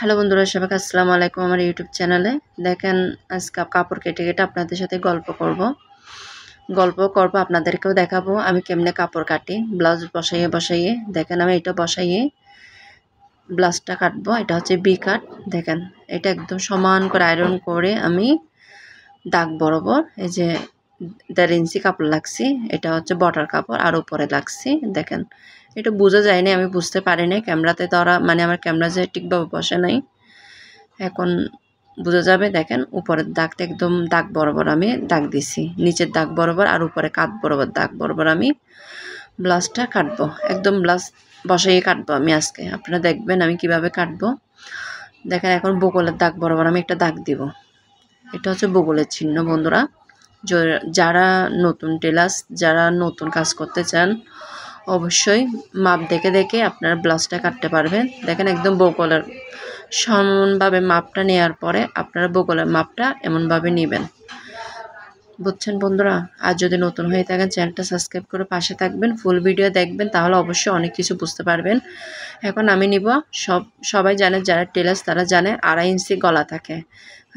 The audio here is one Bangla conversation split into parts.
হ্যালো বন্ধুরা, সবাইকে আসসালামু আলাইকুম আমার ইউটিউব চ্যানেলে। দেখেন, আজকে কাপড় কেটে কেটে আপনাদের সাথে গল্প করব, আপনাদেরকেও দেখাবো আমি কেমনে কাপড় কাটি। ব্লাউজ বসাইয়ে দেখেন, আমি এটা বসাইয়ে ব্লাউজটা কাটবো। এটা হচ্ছে বি কাট। দেখেন, এটা একদম সমান করে আয়রন করে আমি দাগ বরাবর, এই যে 1.5 ইঞ্চি কাপড় লাগছি, এটা হচ্ছে বর্ডার কাপড়, আর উপরে লাগছি। দেখেন, এটা বোঝা যায়নি, আমি বুঝতে পারিনি ক্যামেরাতে ধরা, মানে আমার ক্যামেরা যে ঠিকভাবে বসে নাই। এখন বোঝা যাবে। দেখেন, উপরের দাগটা একদম দাগ বরাবর আমি দাগ দিছি, নিচের দাগ বরাবর আর উপরে কাঁধ বরাবর দাগ বরাবর আমি ব্লাউজটা কাটবো। একদম ব্লাউজ বসাইয়ে কাটবো আমি আজকে, আপনারা দেখবেন আমি কিভাবে কাটবো। দেখেন, এখন বগলের দাগ বরাবর আমি একটা দাগ দিব। এটা হচ্ছে বগলের চিহ্ন। বন্ধুরা, যারা নতুন টেলার্স, যারা নতুন কাজ করতে চান, অবশ্যই মাপ দেখে দেখে আপনারা ব্লাউজটা কাটতে পারবেন। দেখেন, একদম বগলের সমানভাবে মাপটা নেওয়ার পরে আপনারা বগলের মাপটা এমনভাবে নেবেন, বুঝছেন বন্ধুরা। আর যদি নতুন হয়ে থাকেন, চ্যানেলটা সাবস্ক্রাইব করে পাশে থাকবেন, ফুল ভিডিও দেখবেন, তাহলে অবশ্যই অনেক কিছু বুঝতে পারবেন। এখন আমি নিব, সবাই জানে, যারা টেলার্স তারা জানে 2.5 ইঞ্চি গলা থাকে।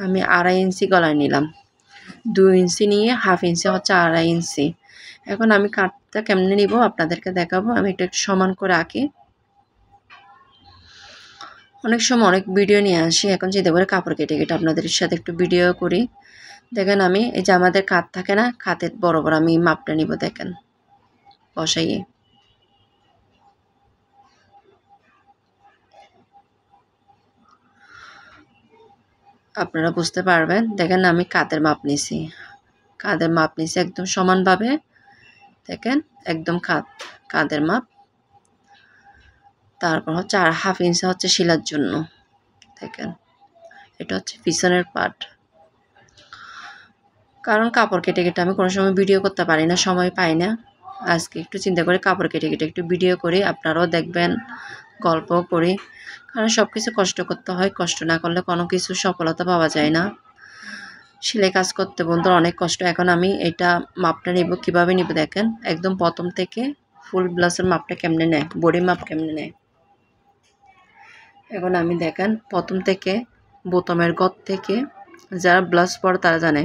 আমি 2.5 ইঞ্চি গলায় নিলাম। 2 ইঞ্চি নিয়ে 1/2 ইঞ্চি হচ্ছে 2.5 ইঞ্চি। এখন আমি কাটটা কেমনে নিব আপনাদেরকে দেখাবো। আমি এটা একটু সমান করে আঁকি। অনেক সময় অনেক ভিডিও নিয়ে আসি, এখন চিন্তা করে কাপড় কেটে কেটে আপনাদের সাথে একটু ভিডিও করি। দেখেন, আমি এই যে আমাদের কাঁধ থাকে না, কাঁধের বরাবর আমি মাপটা নিব। দেখেন, বসাইয়ে আপনারা বুঝতে পারবেন। দেখেন, আমি কাঁধের মাপ নিছি, একদম সমানভাবে। দেখেন, একদম কাঁধের মাপ। তারপর হচ্ছে 1/2 ইঞ্চি হচ্ছে শিলার জন্য। দেখেন, এটা হচ্ছে পিছনের পার্ট। কারণ কাপড় কেটে কেটে আমি কোনো সময় ভিডিও করতে পারি না, সময় পাই না। আজকে একটু চিন্তা করে কাপড় কেটে কেটে একটু ভিডিও করি, আপনারাও দেখবেন, গল্প করি। কারণ সব কিছু কষ্ট করতে হয়, কষ্ট না করলে কোনো কিছু সফলতা পাওয়া যায় না। সেলাই কাজ করতে বন্ধুরা অনেক কষ্ট। এখন আমি এটা মাপটা নিব, কিভাবে নিব দেখেন। একদম প্রথম থেকে ফুল ব্লাউজের মাপটা কেমনে নেয়, বডি মাপ কেমনে নেয়। এখন আমি দেখেন, প্রথম থেকে বোতামের ঘর থেকে, যারা ব্লাউজ পরে তারা জানে,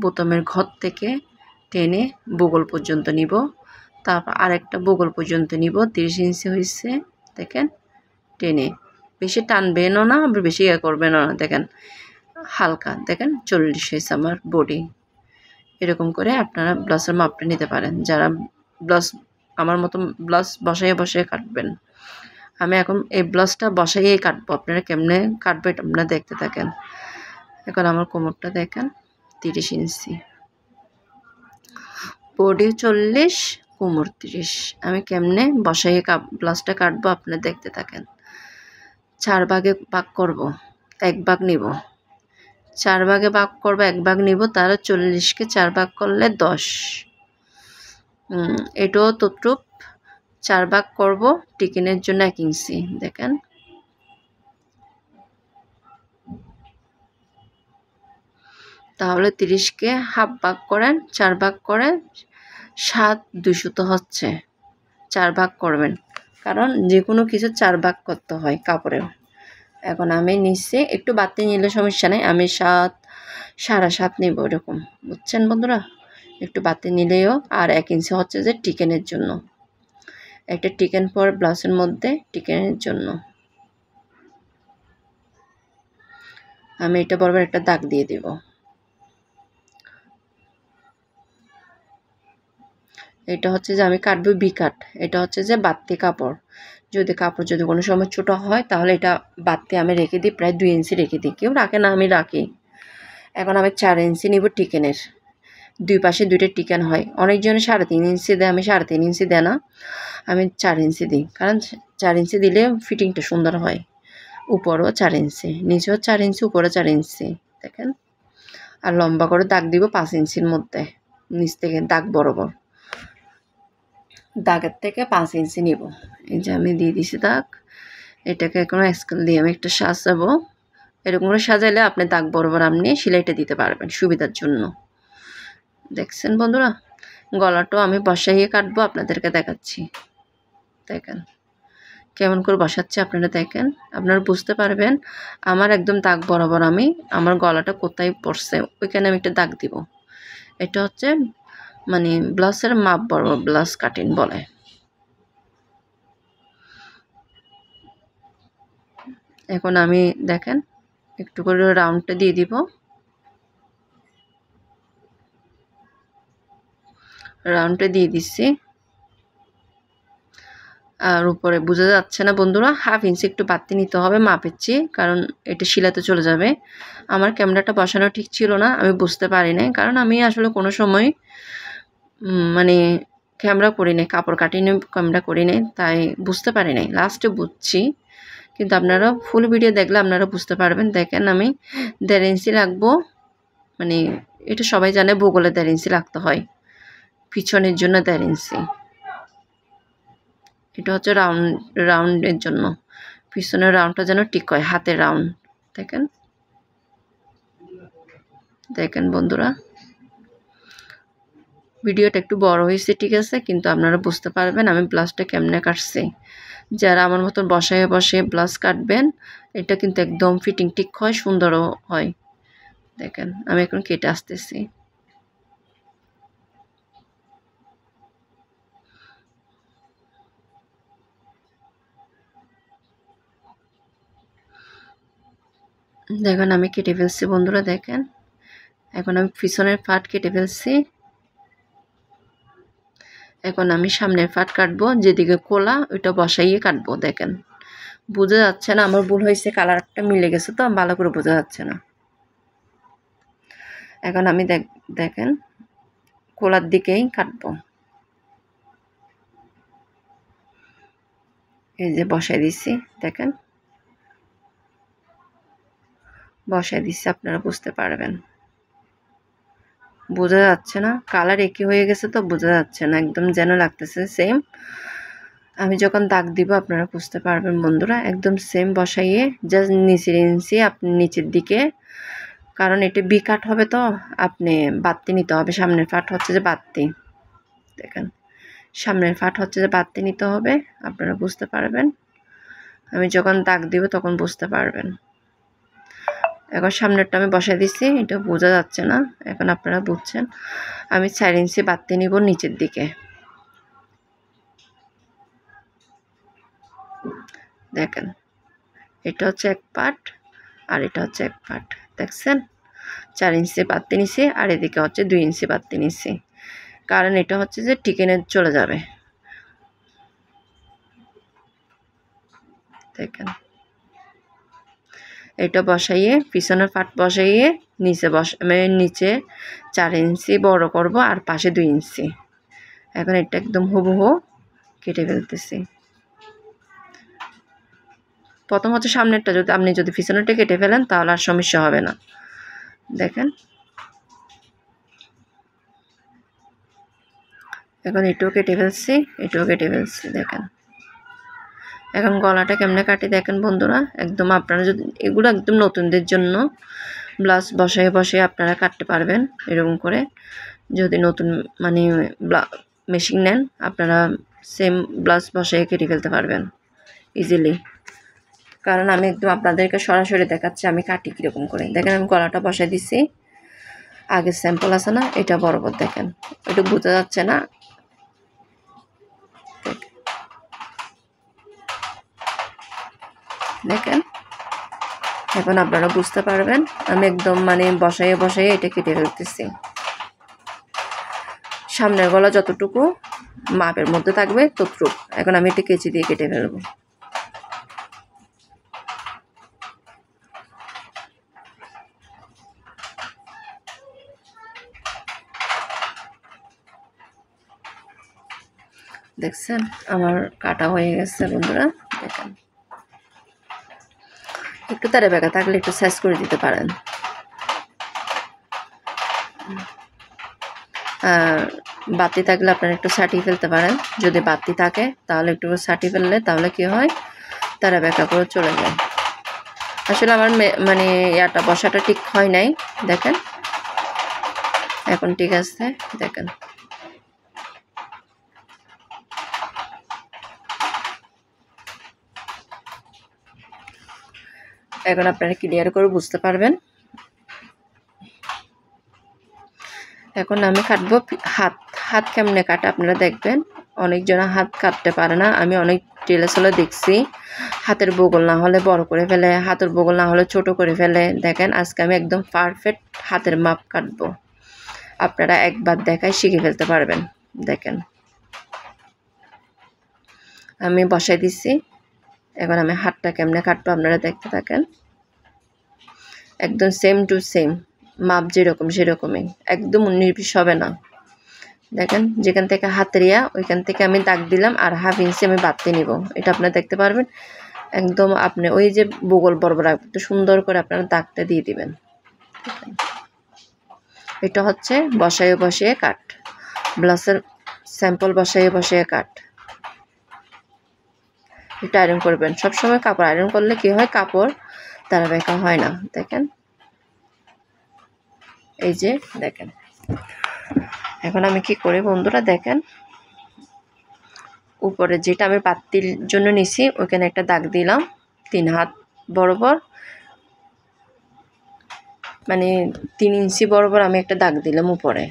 বোতামের ঘর থেকে টেনে বগল পর্যন্ত নিব। তারপর আরেকটা বগল পর্যন্ত নিব, 30 ইঞ্চি হয়েছে। দেখেন, টেনে, বেশি টানবেনও না, আবার বেশি করবেনও না। দেখেন, হালকা। দেখেন, 40 হয়েছে আমার বডি। এরকম করে আপনারা ব্লাউজের মাপটা নিতে পারেন, যারা ব্লাউজ আমার মতো ব্লাউজ বসাইয়ে কাটবেন। আমি এখন এই ব্লাউজটা বসাইয়েই কাটবো, আপনারা কেমনে কাটবো এটা আপনারা দেখতে থাকেন। এখন আমার কোমরটা দেখেন, 30 ইঞ্চি, বডি 40, কোমর 30। আমি কেমনে বসাইয়ে ব্লাউজটা কাটবো আপনারা দেখতে থাকেন। 4 ভাগে ভাগ করব, 1 ভাগ নিব। 4 ভাগে ভাগ করব, 1 ভাগ নিব, তাহলে 40কে 4 ভাগ করলে 10। এটাও ততটুক 4 ভাগ করব, টিকিনের জন্য 1 ইঞ্চি। দেখেন, তাহলে 30কে হাফ ভাগ করেন, 4 ভাগ করেন, 7 200 হচ্ছে। 4 ভাগ করবেন, কারণ যে কোনো কিছু 4 ভাগ করতে হয় কাপড়েও। এখন আমি নিচে একটু বাড়তি নিলে সমস্যা নেই, আমি 7 7.5 নেব, এরকম, বুঝছেন বন্ধুরা। একটু বাড়তি নিলেও। আর 1 ইঞ্চি হচ্ছে যে টিকেনের জন্য, একটা টিকেন পর ব্লাউজের মধ্যে টিকেনের জন্য আমি এটা বরাবর একটা দাগ দিয়ে দেব। এটা হচ্ছে যে আমি কাটবো বি কাট। এটা হচ্ছে যে বাড়তি কাপড়, যদি কোনো সময় ছোটো হয়, তাহলে এটা বাড়তি আমি রেখে দিই, প্রায় 2 ইঞ্চি রেখে দিই। কেউ রাখে না, আমি রাখি। এখন আমি 4 ইঞ্চি নিব টিকেনের। 2 পাশে 2টা টিকেন হয়, অনেকজনে 3.5 ইঞ্চি দেয়, আমি 3.5 ইঞ্চি দেয় না, আমি 4 ইঞ্চি দিই। কারণ 4 ইঞ্চি দিলে ফিটিংটা সুন্দর হয়। উপরও 4 ইঞ্চি, নিচেও 4 ইঞ্চি, উপরে 4 ইঞ্চি। দেখেন, আর লম্বা করে দাগ দিব 5 ইঞ্চির মধ্যে, নিচ থেকে দাগ বরাবর, দাগের থেকে 5 ইঞ্চি নিব। এই যে আমি দিয়ে দিছি দাগ। এটাকে এখন স্কেল দিয়ে আমি একটা সাজাবো। এরকম করে সাজাইলে আপনি দাগ বরাবর আপনি সেলাইটা দিতে পারবেন সুবিধার জন্য। দেখছেন বন্ধুরা, গলাটাও আমি বসাইয়ে কাটবো, আপনাদেরকে দেখাচ্ছি। দেখেন, কেমন করে বসাচ্ছি আপনারা দেখেন, আপনারা বুঝতে পারবেন আমার একদম দাগ বরাবর আমি আমার গলাটা কোথায় পড়ছে ওইখানে আমি একটা দাগ দিব। এটা হচ্ছে মানে ব্লাউজের মাপ বরাবর ব্লাউজ কাটিং বলে। এখন আমি দেখেন একটু করে রাউন্ডটা দিয়ে দিব, রাউন্ডটা দিয়ে দিচ্ছি। আর উপরে বোঝা যাচ্ছে না বন্ধুরা, 1/2 ইঞ্চি একটু বাড়তি নিতে হবে মাপের চেয়ে, কারণ এটা শিলাতে চলে যাবে। আমার ক্যামেরাটা বসানো ঠিক ছিল না, আমি বুঝতে পারি নাই, কারণ আমি আসলে কোনো সময় মানে ক্যামেরা করি নাই, কাপড় কাটিয়ে ক্যামেরা করি নাই, তাই বুঝতে পারি নাই, লাস্টে বুঝছি। কিন্তু আপনারা ফুল ভিডিও দেখলে আপনারা বুঝতে পারবেন। দেখেন আমি 1.5 ইঞ্চি রাখবো, মানে এটা সবাই জানে ভূগোলে 1.5 ইঞ্চি রাখতে হয়, পিছনের জন্য 1.5 ইঞ্চি। এটা হচ্ছে রাউন্ডের জন্য, পিছনের রাউন্ডটা যেন ঠিক হয়, হাতের রাউন্ড। দেখেন দেখেন বন্ধুরা, ভিডিওটা একটু বড় হয়েছে ঠিক আছে, কিন্তু আপনারা বুঝতে পারবেন আমি ব্লাউজটা কেমনে কাটছি। যারা আমার মতন বসায় বসে ব্লাউজ কাটবেন, এটা কিন্তু একদম ফিটিং ঠিক হয়, সুন্দরও হয়। দেখেন আমি এখন কেটে আসতেছি। দেখেন আমি কেটে ফেলছি বন্ধুরা, দেখেন এখন আমি পিছনের পাট কেটে ফেলছি। এখন আমি সামনের পাট কাটবো, যেদিকে কোলা ওইটা বসাইয়ে কাটবো। দেখেন বোঝা যাচ্ছে না, আমার ভুল হয়েছে, কালারটা মিলে গেছে তো ভালো করে বোঝা যাচ্ছে না। এখন আমি দেখেন কোলার দিকেই কাটবো। এই যে বসাই দিচ্ছি, দেখেন বসাই দিচ্ছি, আপনারা বুঝতে পারবেন। বোঝা যাচ্ছে না, কালার একই হয়ে গেছে তো বোঝা যাচ্ছে না, একদম যেন লাগতেছে সেম। আমি যখন দাগ দিব আপনারা বুঝতে পারবেন বন্ধুরা, একদম সেম বসাইয়ে জাস্ট নিচের ইঞ্চি আপনি নিচের দিকে, কারণ এটা বি কাট হবে তো আপনি বাড়তি নিতে হবে। সামনের পাট হচ্ছে যে বাড়তি, দেখেন সামনের পাট হচ্ছে যে বাড়তি নিতে হবে, আপনারা বুঝতে পারবেন। আমি যখন দাগ দিব তখন বুঝতে পারবেন। এখন সামনেরটা আমি বসাই দিচ্ছি, এটা বোঝা যাচ্ছে না, এখন আপনারা বুঝছেন। আমি 4 ইঞ্চি বাড়তি নিব নিচের দিকে। দেখেন এটা হচ্ছে এক পাট আর এটা হচ্ছে এক পাট, দেখছেন 4 ইঞ্চি বাড়তি নিছি, আর এদিকে হচ্ছে 2 ইঞ্চি বাড়তি নিছি, কারণ এটা হচ্ছে যে টিকেনে চলে যাবে। দেখেন এটা বসাইয়ে পিছনের পাট বসাইয়ে নিচে নিচে 4 ইঞ্চি বড় করব আর পাশে 2 ইঞ্চি। এখন এটা একদম হুবহু কেটে ফেলতেছি। প্রথম হচ্ছে সামনেরটা, যদি আপনি যদি পিছনেরটা কেটে ফেলেন তাহলে আর সমস্যা হবে না। দেখেন এখন এটাও কেটে ফেলছি, এটাও কেটে ফেলছি। দেখেন এখন গলাটা কেমনে কাটি দেখেন বন্ধুরা, একদম আপনারা যদি এগুলো একদম নতুনদের জন্য, ব্লাউজ বসায় বসে আপনারা কাটতে পারবেন এরকম করে। যদি নতুন মানে মেশিন নেন আপনারা সেম ব্লাউজ বসায় কেটে ফেলতে পারবেন ইজিলি, কারণ আমি একদম আপনাদেরকে সরাসরি দেখাচ্ছি আমি কাটি কীরকম করে। দেখেন আমি গলাটা বসাই দিছি, আগে স্যাম্পল আছে না এটা বরাবর, দেখেন এটা বোঝা যাচ্ছে না। দেখেন এখন আপনারা বুঝতে পারবেন আমি একদম মানে বসাইয়ে বসাইয়ে এটা কেটে ফেলতেছি। সামনের গলা যতটুকু মাপের মধ্যে থাকবে ততটুকু এখন আমি এটা কেচি দিয়ে কেটে ফেলবো। দেখছেন আমার কাটা হয়ে গেছে বন্ধুরা। দেখেন একটু তারে বেঁকা থাকলে একটু সাইজ করে দিতে পারেন। আর বাতি থাকলে আপনারা একটু ছাটিয়ে ফেলতে পারেন, যদি বাতি থাকে তাহলে একটু ছাটিয়ে ফেললে তাহলে কি হয় তারা বেঁকা করে চলে যায়। আসলে আমার মানে ইয়াটা বসাটা ঠিক হয় নাই, দেখেন এখন ঠিক আছে। দেখেন এখন আপনারা ক্লিয়ার করে বুঝতে পারবেন। এখন আমি কাটবো হাত। হাত কেমনে কাটা আপনারা দেখবেন। অনেকজনা হাত কাটতে পারে না, আমি অনেক টেলার্সগুলো দেখছি হাতের বগল না হলে বড় করে ফেলে, হাতের বগল না হলে ছোট করে ফেলে। দেখেন আজকে আমি একদম পারফেক্ট হাতের মাপ কাটবো, আপনারা একবার দেখায় শিখে ফেলতে পারবেন। দেখেন আমি বসাই দিচ্ছি, এখন আমি হাতটা কেমনে কাটবো আপনারা দেখতে থাকেন। একদম সেম টু সেম মাপ যেরকম সেরকমই, একদম 19-20 হবে না। দেখেন যেখান থেকে হাতের ওইখান থেকে আমি দাগ দিলাম আর হাফ ইঞ্চি আমি বাড়তে নিব, এটা আপনারা দেখতে পারবেন। একদম আপনি ওই যে বগল বরাবর একটু সুন্দর করে আপনারা দাগটা দিয়ে দিবেন। এটা হচ্ছে বসায়ে বসিয়ে কাট, ব্লাউজের স্যাম্পল বসায়ে বসিয়ে কাট। এটা আয়রন করবেন সবসময়। কাপড় আয়রন করলে কি হয়, কাপড় তারা বেঁকা হয় না। দেখেন এই যে দেখেন। এখন আমি কি করি বন্ধুরা, দেখেন উপরে যেটা আমি পাত্তির জন্য নিছি ওইখানে একটা দাগ দিলাম 3 হাত বরাবর, মানে 3 ইঞ্চি বরাবর আমি একটা দাগ দিলাম উপরে।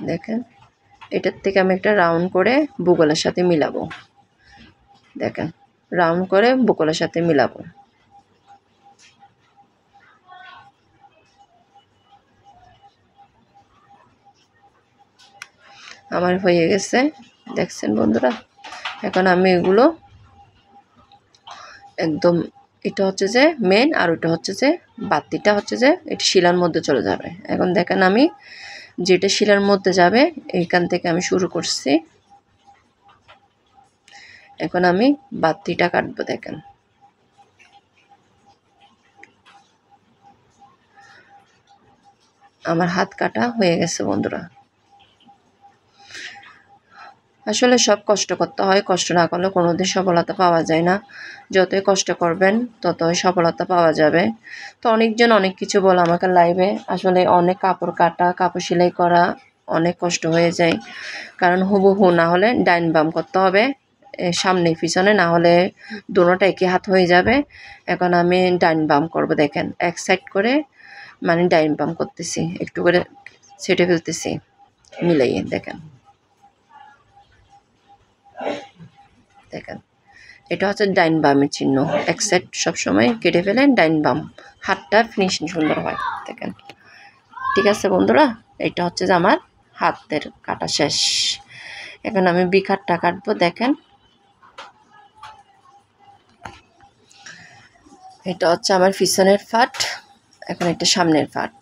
দেখেন এটার থেকে আমি একটা রাউন্ড করে বুগলের সাথে মিলাবো। দেখেন রাউন্ড করে বুগলের সাথে মিলাবো। আমার হয়ে গেছে দেখছেন বন্ধুরা। এখন আমি এগুলো একদম, এটা হচ্ছে যে মেন আর ওটা হচ্ছে যে বাতিটা হচ্ছে যে এটা শিলার মধ্যে চলে যাবে। এখন দেখেন আমি যেটা শিলার মধ্যে যাবে এইখান থেকে আমি শুরু করছি। এখন আমি বাতিটা কাটবো। দেখেন আমার হাত কাটা হয়ে গেছে বন্ধুরা। আসলে সব কষ্ট করতে হয়, কষ্ট না করলে কোনোদিন সফলতা পাওয়া যায় না। যতই কষ্ট করবেন ততই সফলতা পাওয়া যাবে। তো অনেকজন অনেক কিছু বলে আমাকে লাইভে, আসলে অনেক কাপড় কাটা কাপড় সেলাই করা অনেক কষ্ট হয়ে যায়। কারণ হুবহু না হলে ডাইন বাম করতে হবে, সামনে পিছনে, না হলে দুটোটা একই হাত হয়ে যাবে। এখন আমি ডাইন বাম করব। দেখেন এক সাইড করে মানে ডাইন বাম করতেছি, একটু করে ছেটে ফেলতেছি মিলাইয়ে। দেখেন দেখেন এটা হচ্ছে ডাইন বামের চিহ্ন। এক সাইড সবসময় কেটে ফেলে ডাইন বাম, হাতটা ফিনিশিং সুন্দর হয়। দেখেন ঠিক আছে বন্ধুরা, এটা হচ্ছে যে আমার হাতের কাটা শেষ। এখন আমি বিখাটটা কাটবো। দেখেন এটা হচ্ছে আমার পিছনের ফাট, এখন এটা সামনের ফাট।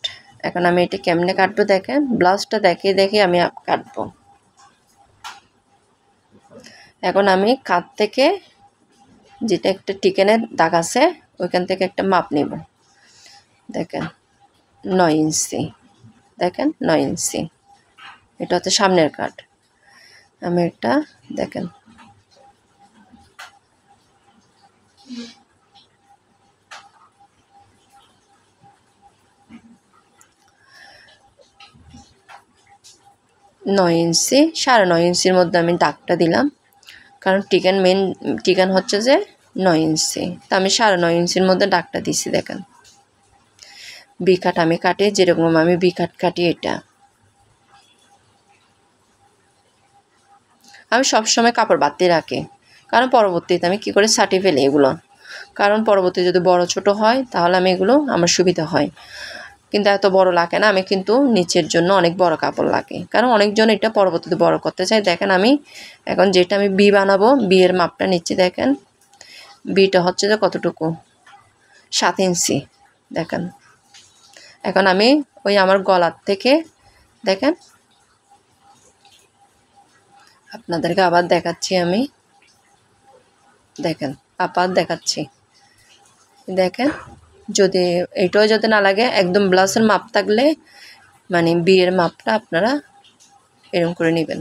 এখন আমি এটা কেমনে কাটবো দেখেন, ব্লাউজটা দেখে দেখে আমি কাটবো। এখন আমি কাঁধ থেকে যেটা একটা টিকেনের দাগ আছে ওইখান থেকে একটা মাপ নেব। দেখেন 9 ইঞ্চি, দেখেন 9 ইঞ্চি, এটা হচ্ছে সামনের কাট। আমি একটা দেখেন নয় ইঞ্চি, 9.5 ইঞ্চির মধ্যে আমি দাগটা দিলাম, কারণ মেন টিকেন হচ্ছে যে 9 ইঞ্চি, তা আমি 9.5 ইঞ্চির মধ্যে দাগটা দিছি। দেখেন বিকাট আমি কাটি যেরকম আমি বিকাট কাটি, এটা আমি সবসময় কাপড় বাঁধতে রাখি, কারণ পরবর্তীতে আমি কী করে ছাটি ফেলি এগুলো, কারণ পরবর্তী যদি বড় ছোট হয় তাহলে আমি এগুলো আমার সুবিধা হয়। কিন্তু এত বড় লাগে না, আমি কিন্তু নিচের জন্য অনেক বড় কাপড় লাগে, কারণ অনেকজন এটা পরবর্তীতে বড় করতে চায়। দেখেন আমি এখন যেটা আমি বি বানাবো, বিয়ের মাপটা নিচ্ছি। দেখেন বিটা হচ্ছে যে কতটুকু, 7 ইঞ্চি। দেখেন এখন আমি ওই আমার গলার থেকে, দেখেন আপনাদেরকে আবার দেখাচ্ছি আমি, দেখেন আবার দেখাচ্ছি। দেখেন যদি এইটাও যদি না লাগে, একদম ব্লাউজের মাপ থাকলে মানে বিয়ের মাপটা আপনারা এরকম করে নেবেন।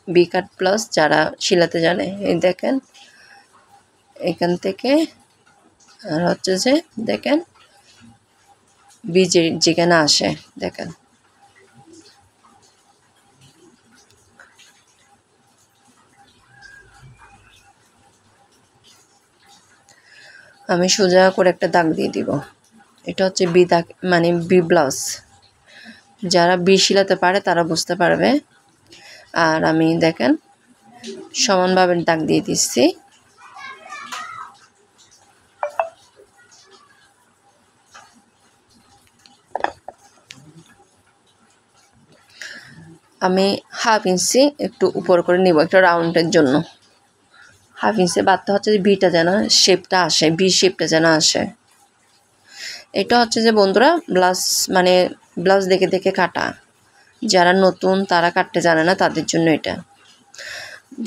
বি কাট প্লাস যারা শিলাতে জানে, এই দেখেন এখান থেকে আর হচ্ছে যে দেখেন বি যেখানে আসে, দেখেন আমি সোজা করে একটা দাগ দিয়ে দিব। এটা হচ্ছে বি দাগ, মানে বি ব্লাউজ। যারা বি শিলাতে পারে তারা বুঝতে পারবে। আর আমি দেখেন সমানভাবে দাগ দিয়ে দিচ্ছি। আমি হাফ ইঞ্চি একটু উপর করে নিব একটা রাউন্ডের জন্য। হাফ ইঞ্চি বাদতে হচ্ছে যে বিটা যেন শেপটা আসে, বি শেপটা যেন আসে। এটা হচ্ছে যে বন্ধুরা ব্লাউজ, মানে ব্লাউজ দেখে দেখে কাটা। যারা নতুন তারা কাটতে জানে না, তাদের জন্য এটা।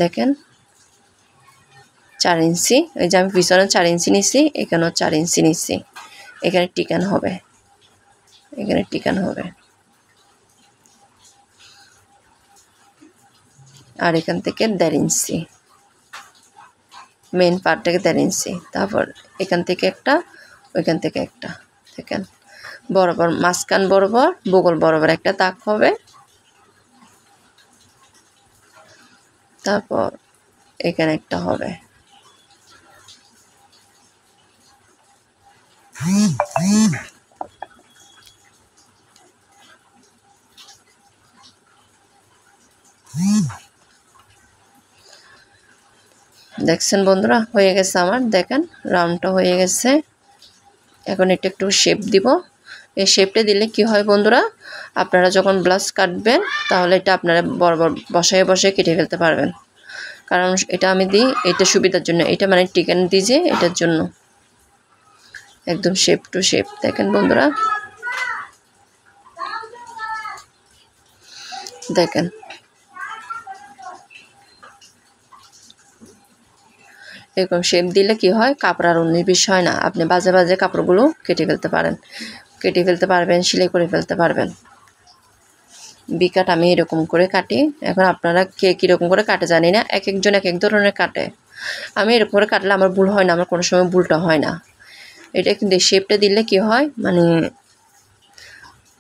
দেখেন 4 ইঞ্চি, এই যে আমি পিছনে 4 ইঞ্চি নিচ্ছি, এখানেও 4 ইঞ্চি নিচ্ছি। এখানে টিকান হবে, এখানে টিকান হবে। আর এখান থেকে 1.5 ইঞ্চি, মেন পার্ট থেকে 1.5 ইঞ্চি। তারপর এখান থেকে একটা, ওইখান থেকে একটা। দেখেন বরাবর মাঝখান বরাবর বগল বরাবর একটা দাগ হবে। তারপর এখানে একটা হবে। দেখছেন বন্ধুরা, হয়ে গেছে আমার। দেখেন রাউন্ডটা হয়ে গেছে। এখন এটা একটু শেপ দিব। এই শেপটা দিলে কি হয় বন্ধুরা, আপনারা যখন ব্লাউজ কাটবেন তাহলে এটা আপনারা বরাবর বসায় বসায় কেটে ফেলতে পারবেন। কারণ এটা আমি দিই এটা সুবিধার জন্য, এটা মানে টিকান দিই যে এটার জন্য। একদম শেপ টু শেপ। দেখেন বন্ধুরা, দেখেন এরকম শেপ দিলে কি হয়, কাপড় আর 19-20 হয় না। আপনি বাজে বাজে কাপড়গুলো কেটে ফেলতে পারেন, কেটে ফেলতে পারবেন, সেলাই করে ফেলতে পারবেন। বিকাট আমি এরকম করে কাটি। এখন আপনারা কে কীরকম করে কাটে জানি না, এক একজন এক এক ধরনের কাটে। আমি এরকম করে কাটলে আমার ভুল হয় না, আমার কোনো সময় ভুলটা হয় না। এটা কিন্তু শেপটা দিলে কি হয়, মানে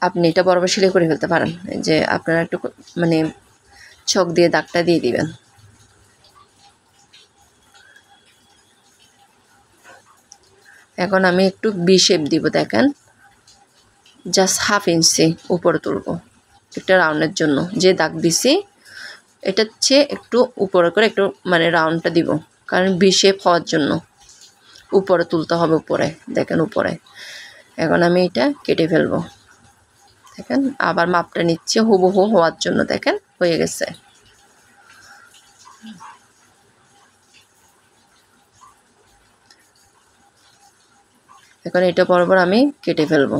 আপনি এটা বরাবর সেলাই করে ফেলতে পারেন। যে আপনারা একটু মানে ছক দিয়ে দাগটা দিয়ে দিবেন। এখন আমি একটু বি শেপ দিব। দেখেন জাস্ট হাফ ইঞ্চি উপরে তুলব একটা রাউন্ডের জন্য। যে দাগ দিছি এটার চেয়ে একটু উপরে করে একটু মানে রাউন্ডটা দিব, কারণ বি শেপ হওয়ার জন্য উপরে তুলতে হবে। উপরে দেখেন উপরে। এখন আমি এটা কেটে ফেলবো। দেখেন আবার মাপটা নিচ্ছে হুবহু হওয়ার জন্য। দেখেন হয়ে গেছে। এখন এটা বরাবর আমি কেটে ফেলবো,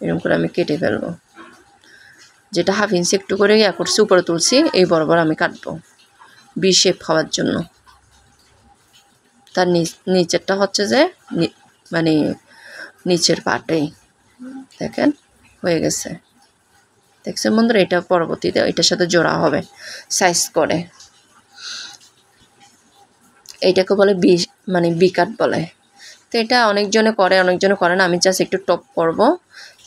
এরকম করে আমি কেটে ফেলবো। যেটা হাফ ইঞ্চি একটু করে ইয়া করছি উপরে তুলছি, এই বরাবর আমি কাটবো বি শেপ হওয়ার জন্য। তার নিচেরটা হচ্ছে যে মানে নিচের পাটেই। দেখেন হয়ে গেছে। দেখছেন বন্ধুরা, এটা পরবর্তীতে এটার সাথে জোড়া হবে সাইজ করে। এইটাকে বলে বি, মানে বি কাট বলে। তো এটা অনেকজনে করে, অনেকজনে করে না। আমি জাস্ট একটু টপ করব,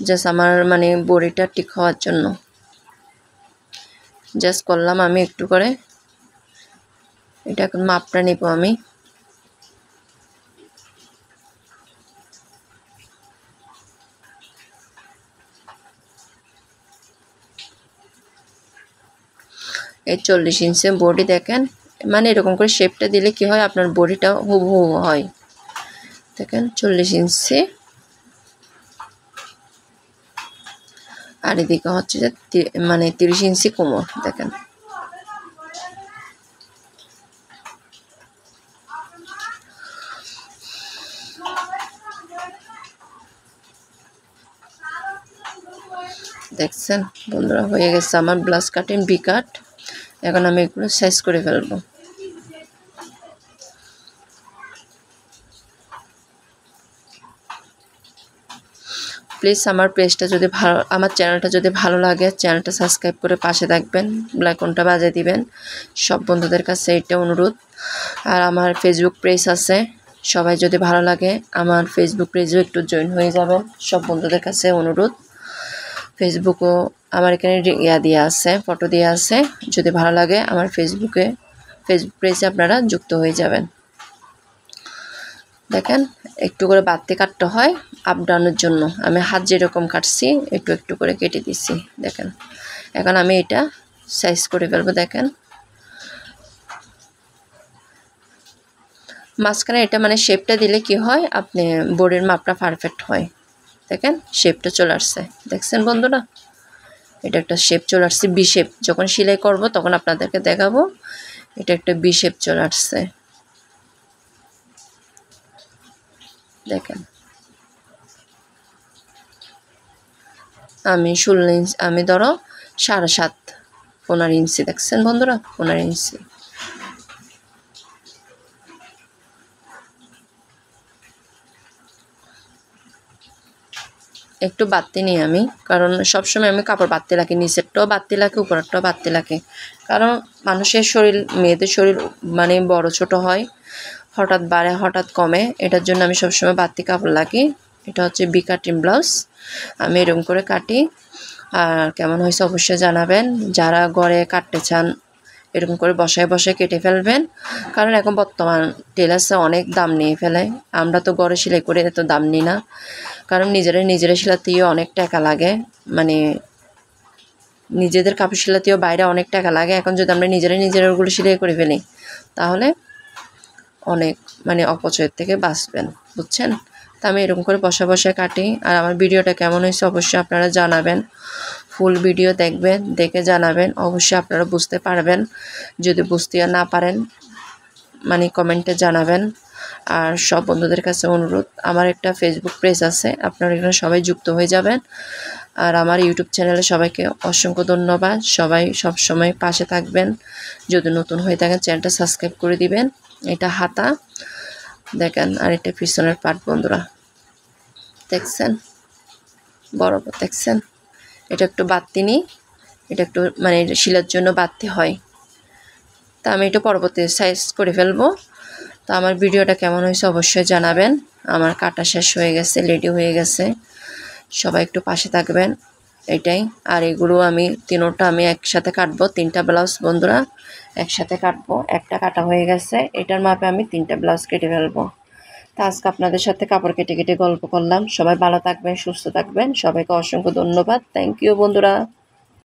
জাস্ট আমার মানে বড়িটা ঠিক হওয়ার জন্য জাস্ট করলাম আমি একটু করে। এটা এখন মাপটা নিব আমি। এই 40 ইঞ্চি বডি। দেখেন মানে এরকম করে শেপটা দিলে কি হয়, আপনার বডিটা হুবহু হয়। দেখেন 40 ইঞ্চি। আর এদিকে হচ্ছে যে মানে 30 ইঞ্চি কোমর। দেখেন দেখছেন বন্ধুরা, হয়ে গেছে আমার ব্লাউজ কাটিং বি কাট। এখন আমি এগুলো সাইজ করে ফেলবো। প্লিজ আমার পেজটা যদি ভালো, আমার চ্যানেলটা যদি ভালো লাগে, চ্যানেলটা সাবস্ক্রাইব করে পাশে থাকবেন, বেল আইকনটা বাজিয়ে দিবেন। সব বন্ধুদের কাছে এটা অনুরোধ। আর আমার ফেসবুক পেজ আছে, সবাই যদি ভালো লাগে আমার ফেসবুক পেজও একটু জয়েন হয়ে যাবেন। সব বন্ধুদের কাছে অনুরোধ। ফেসবুকও আমার এখানে ইয়া দেওয়া আছে, ফটো দেওয়া আছে। যদি ভালো লাগে আমার ফেসবুক পেজে আপনারা যুক্ত হয়ে যাবেন। দেখেন একটু করে বাড়তি কাটতে হয় আপ ডাউনের জন্য। আমি হাত যেরকম কাটছি একটু একটু করে কেটে দিছি। দেখেন এখন আমি এটা সাইজ করে ফেলবো। দেখেন মাঝখানে এটা মানে শেপটা দিলে কি হয়, আপনি বোর্ডের মাপটা পারফেক্ট হয়। দেখেন শেপটা চলে আসছে, দেখছেন বন্ধুরা? এটা একটা শেপ চলে আসছে, বি শেপ। যখন সেলাই করব তখন আপনাদেরকে দেখাবো। এটা একটা বি শেপ চলে আসছে, দেখেন। আমি 16 ইঞ্চি, আমি ধরো 7.5 15 ইঞ্চি, দেখছেন বন্ধুরা? 15 ইঞ্চি। একটু বাড়তি নিই আমি, কারণ সবসময় আমি কাপড় বাড়তি রাখি, নিচেরটাও বাড়তি রাখি, উপরেরটাও বাড়তি রাখি। কারণ মানুষের শরীর, মেয়েদের শরীর মানে বড় ছোট হয়, হঠাৎ বাড়ে হঠাৎ কমে, এটার জন্য আমি সবসময় বাড়তি কাপড় রাখি। এটা হচ্ছে বি কাটিং ব্লাউজ, আমি এরকম করে কাটি। আর কেমন হয়েছে অবশ্যই জানাবেন। যারা ঘরে কাটতে চান এরকম করে বসায় বসায় কেটে ফেলবেন, কারণ এখন বর্তমান টেলার্সে অনেক দাম নিয়ে ফেলে। আমরা তো ঘরে সেলাই করে এত দাম নিই না, কারণ নিজেরা সেলাতেও অনেক টাকা লাগে, মানে নিজেদের কাপড় সেলাতেও বাইরে অনেক টাকা লাগে। এখন যদি আমরা নিজেরা ওগুলো সেলাই করে ফেলি তাহলে অনেক মানে অপচয়ের থেকে বাঁচবেন, বুঝছেন? তো আমি এরকম করে বসা কাটি। আর আমার ভিডিওটা কেমন হয়েছে অবশ্যই আপনারা জানাবেন। ফুল ভিডিও দেখবেন, দেখে জানাবেন, অবশ্যই আপনারা বুঝতে পারবেন। যদি বুঝতে না পারেন মানে কমেন্টে জানাবেন। আর সব বন্ধুদের কাছে অনুরোধ, আমার একটা ফেসবুক পেজ আছে, আপনারা এখানে সবাই যুক্ত হয়ে যাবেন। আর আমার ইউটিউব চ্যানেলে সবাইকে অসংখ্য ধন্যবাদ। সবাই সবসময় পাশে থাকবেন। যদি নতুন হয়ে থাকেন চ্যানেলটা সাবস্ক্রাইব করে দিবেন। এটা হাতা, দেখেন। আর এটা পিছনের পার্ট বন্ধুরা, দেখছেন? বরাবর দেখছেন? এটা একটু বাড়তি নিই, এটা একটু মানে শিলার জন্য বাড়তি হয়। তা আমি এটা পরবর্তী সাইজ করে ফেলবো। তো আমার ভিডিওটা কেমন হয়েছে অবশ্যই জানাবেন। আমার কাটা শেষ হয়ে গেছে, রেডি হয়ে গেছে। সবাই একটু পাশে থাকবেন, এটাই। আর এগুলো আমি তিনোটা আমি একসাথে কাটবো, 3টা ব্লাউজ বন্ধুরা একসাথে কাটবো। একটা কাটা হয়ে গেছে, এটার মাপে আমি 3টা ব্লাউজ কেটে ফেলবো। তো আজকে আপনাদের সাথে কাপড় কেটে গল্প করলাম। সবাই ভালো থাকবেন, সুস্থ থাকবেন। সবাইকে অসংখ্য ধন্যবাদ। থ্যাংক ইউ বন্ধুরা।